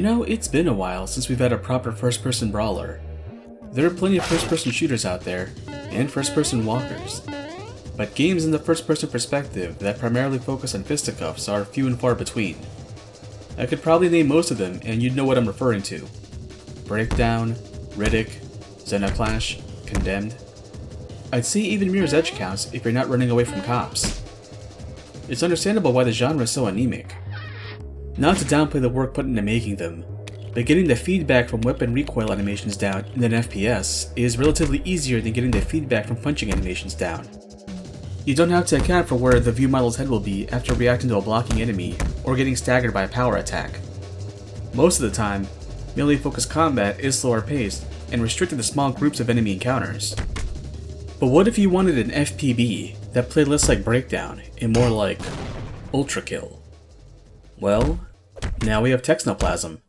You know, it's been a while since we've had a proper first-person brawler. There are plenty of first-person shooters out there, and first-person walkers. But games in the first-person perspective that primarily focus on fisticuffs are few and far between. I could probably name most of them and you'd know what I'm referring to. Breakdown, Riddick, Xenoclash, Condemned. I'd say even Mirror's Edge counts if you're not running away from cops. It's understandable why the genre is so anemic. Not to downplay the work put into making them, but getting the feedback from weapon recoil animations down in an FPS is relatively easier than getting the feedback from punching animations down. You don't have to account for where the view model's head will be after reacting to a blocking enemy or getting staggered by a power attack. Most of the time, melee-focused combat is slower paced and restricted to small groups of enemy encounters. But what if you wanted an FPB that played less like Breakdown and more like ULTRAKILL? Well, now we have TEXNOPLAZM.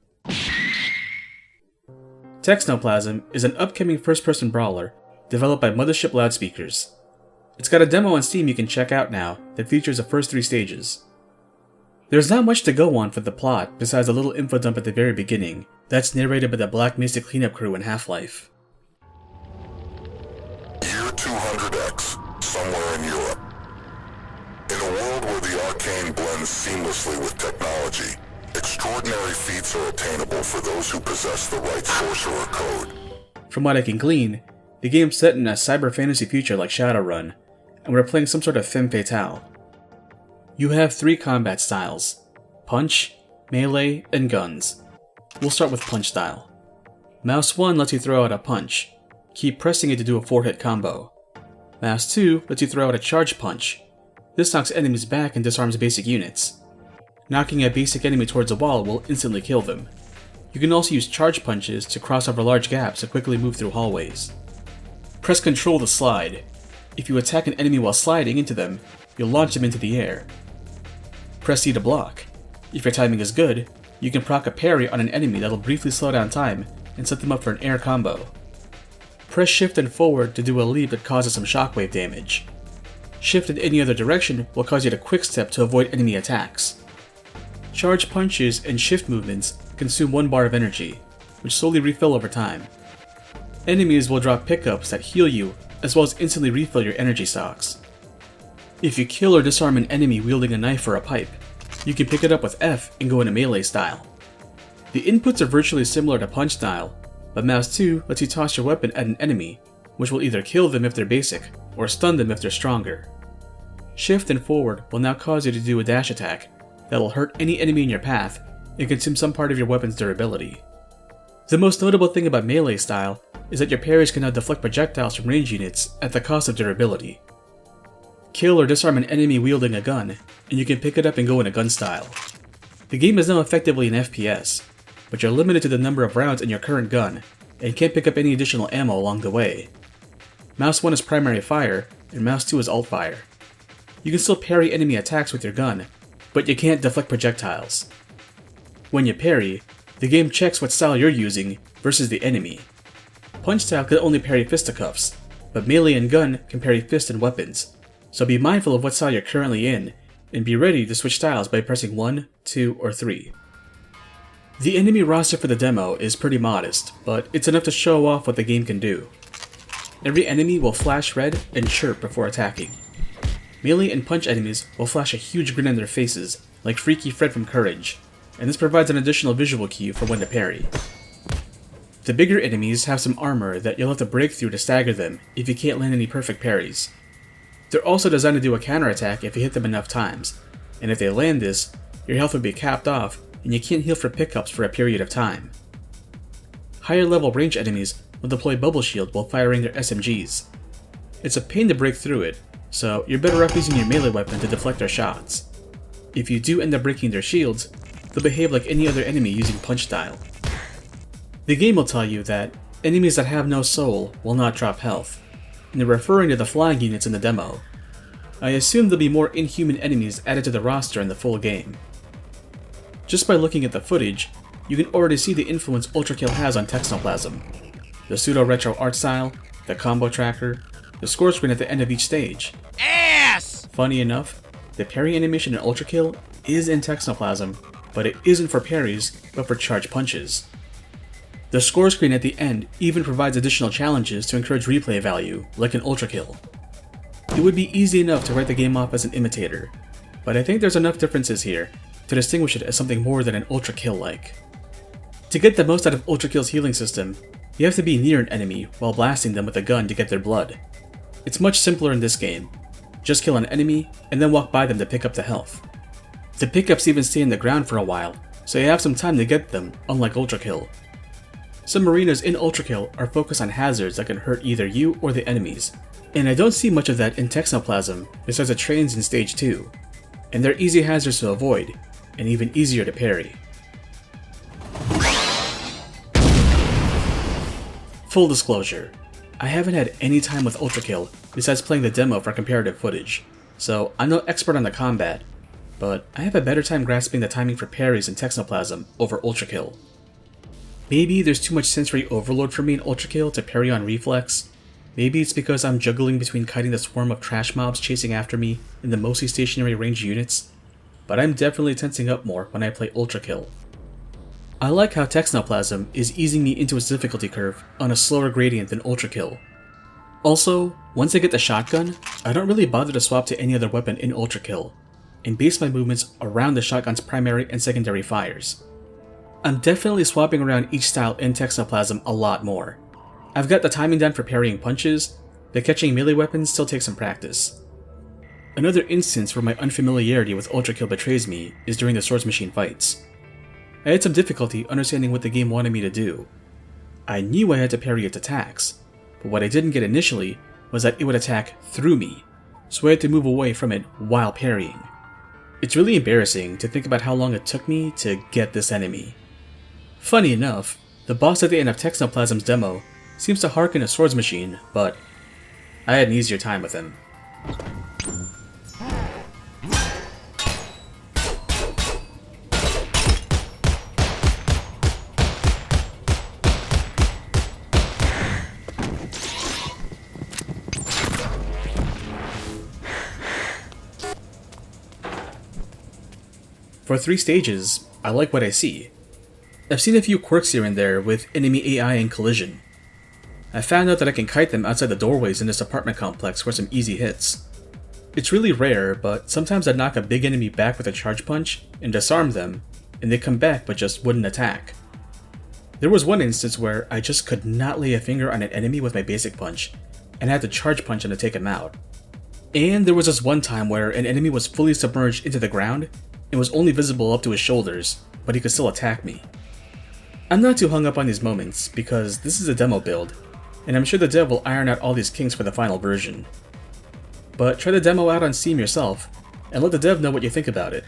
TEXNOPLAZM is an upcoming first-person brawler developed by Mothership Loudspeakers. It's got a demo on Steam you can check out now that features the first 3 stages. There's not much to go on for the plot besides a little info dump at the very beginning that's narrated by the Black Mesa cleanup crew in Half-Life. Year 200X, somewhere in Europe. In a world where the arcane blends seamlessly with technology, extraordinary feats are attainable for those who possess the right sorcerer code. From what I can glean, the game's set in a cyber fantasy future like Shadowrun, and we're playing some sort of femme fatale. You have 3 combat styles: punch, melee, and guns. We'll start with punch style. Mouse 1 lets you throw out a punch. Keep pressing it to do a 4-hit combo. Mouse 2 lets you throw out a charge punch. This knocks enemies back and disarms basic units. Knocking a basic enemy towards a wall will instantly kill them. You can also use charge punches to cross over large gaps to quickly move through hallways. Press Ctrl to slide. If you attack an enemy while sliding into them, you'll launch them into the air. Press C to block. If your timing is good, you can proc a parry on an enemy that'll briefly slow down time and set them up for an air combo. Press Shift and forward to do a leap that causes some shockwave damage. Shift in any other direction will cause you to quick step to avoid enemy attacks. Charge punches and shift movements consume 1 bar of energy, which slowly refill over time. Enemies will drop pickups that heal you, as well as instantly refill your energy stocks. If you kill or disarm an enemy wielding a knife or a pipe, you can pick it up with F and go into melee style. The inputs are virtually similar to punch style, but mouse 2 lets you toss your weapon at an enemy, which will either kill them if they're basic, or stun them if they're stronger. Shift and forward will now cause you to do a dash attack that'll hurt any enemy in your path and consume some part of your weapon's durability. The most notable thing about melee style is that your parries can now deflect projectiles from range units at the cost of durability. Kill or disarm an enemy wielding a gun, and you can pick it up and go in a gun style. The game is now effectively an FPS, but you're limited to the number of rounds in your current gun, and can't pick up any additional ammo along the way. Mouse 1 is primary fire, and mouse 2 is alt fire. You can still parry enemy attacks with your gun, but you can't deflect projectiles. When you parry, the game checks what style you're using versus the enemy. Punch style can only parry fisticuffs, but melee and gun can parry fist and weapons, so be mindful of what style you're currently in, and be ready to switch styles by pressing 1, 2, or 3. The enemy roster for the demo is pretty modest, but it's enough to show off what the game can do. Every enemy will flash red and chirp before attacking. Melee and punch enemies will flash a huge grin on their faces, like Freaky Fred from Courage, and this provides an additional visual cue for when to parry. The bigger enemies have some armor that you'll have to break through to stagger them if you can't land any perfect parries. They're also designed to do a counterattack if you hit them enough times, and if they land this, your health will be capped off and you can't heal for pickups for a period of time. Higher level range enemies will deploy Bubble Shield while firing their SMGs. It's a pain to break through it, so you're better off using your melee weapon to deflect their shots. If you do end up breaking their shields, they'll behave like any other enemy using punch style. The game will tell you that enemies that have no soul will not drop health, and they're referring to the flying units in the demo. I assume there'll be more inhuman enemies added to the roster in the full game. Just by looking at the footage, you can already see the influence ULTRAKILL has on TEXNOPLAZM. The pseudo-retro art style, the combo tracker, the score screen at the end of each stage. Ass! Funny enough, the parry animation in ULTRAKILL is in TEXNOPLAZM, but it isn't for parries, but for charge punches. The score screen at the end even provides additional challenges to encourage replay value, like an ULTRAKILL. It would be easy enough to write the game off as an imitator, but I think there's enough differences here to distinguish it as something more than an ULTRAKILL-like. To get the most out of ULTRAKILL's healing system, you have to be near an enemy while blasting them with a gun to get their blood. It's much simpler in this game. Just kill an enemy, and then walk by them to pick up the health. The pickups even stay in the ground for a while, so you have some time to get them, unlike ULTRAKILL. Some arenas in ULTRAKILL are focused on hazards that can hurt either you or the enemies, and I don't see much of that in TEXNOPLAZM besides the trains in Stage 2, and they're easy hazards to avoid, and even easier to parry. Full disclosure, I haven't had any time with ULTRAKILL besides playing the demo for comparative footage, so I'm no expert on the combat, but I have a better time grasping the timing for parries in TEXNOPLAZM over ULTRAKILL. Maybe there's too much sensory overload for me in ULTRAKILL to parry on reflex. Maybe it's because I'm juggling between kiting the swarm of trash mobs chasing after me and the mostly stationary ranged units, but I'm definitely tensing up more when I play ULTRAKILL. I like how TEXNOPLAZM is easing me into its difficulty curve on a slower gradient than ULTRAKILL. Also, once I get the shotgun, I don't really bother to swap to any other weapon in ULTRAKILL, and base my movements around the shotgun's primary and secondary fires. I'm definitely swapping around each style in TEXNOPLAZM a lot more. I've got the timing down for parrying punches, but catching melee weapons still takes some practice. Another instance where my unfamiliarity with ULTRAKILL betrays me is during the Swords Machine fights. I had some difficulty understanding what the game wanted me to do. I knew I had to parry its attacks, but what I didn't get initially was that it would attack through me, so I had to move away from it while parrying. It's really embarrassing to think about how long it took me to get this enemy. Funny enough, the boss at the end of TEXNOPLAZM's demo seems to harken a Swords Machine, but I had an easier time with him. For 3 stages, I like what I see. I've seen a few quirks here and there with enemy AI and collision. I found out that I can kite them outside the doorways in this apartment complex for some easy hits. It's really rare, but sometimes I knock a big enemy back with a charge punch and disarm them, and they come back but just wouldn't attack. There was one instance where I just could not lay a finger on an enemy with my basic punch, and I had to charge punch him to take him out. And there was this one time where an enemy was fully submerged into the ground and was only visible up to his shoulders, but he could still attack me. I'm not too hung up on these moments because this is a demo build, and I'm sure the dev will iron out all these kinks for the final version. But try the demo out on Steam yourself, and let the dev know what you think about it.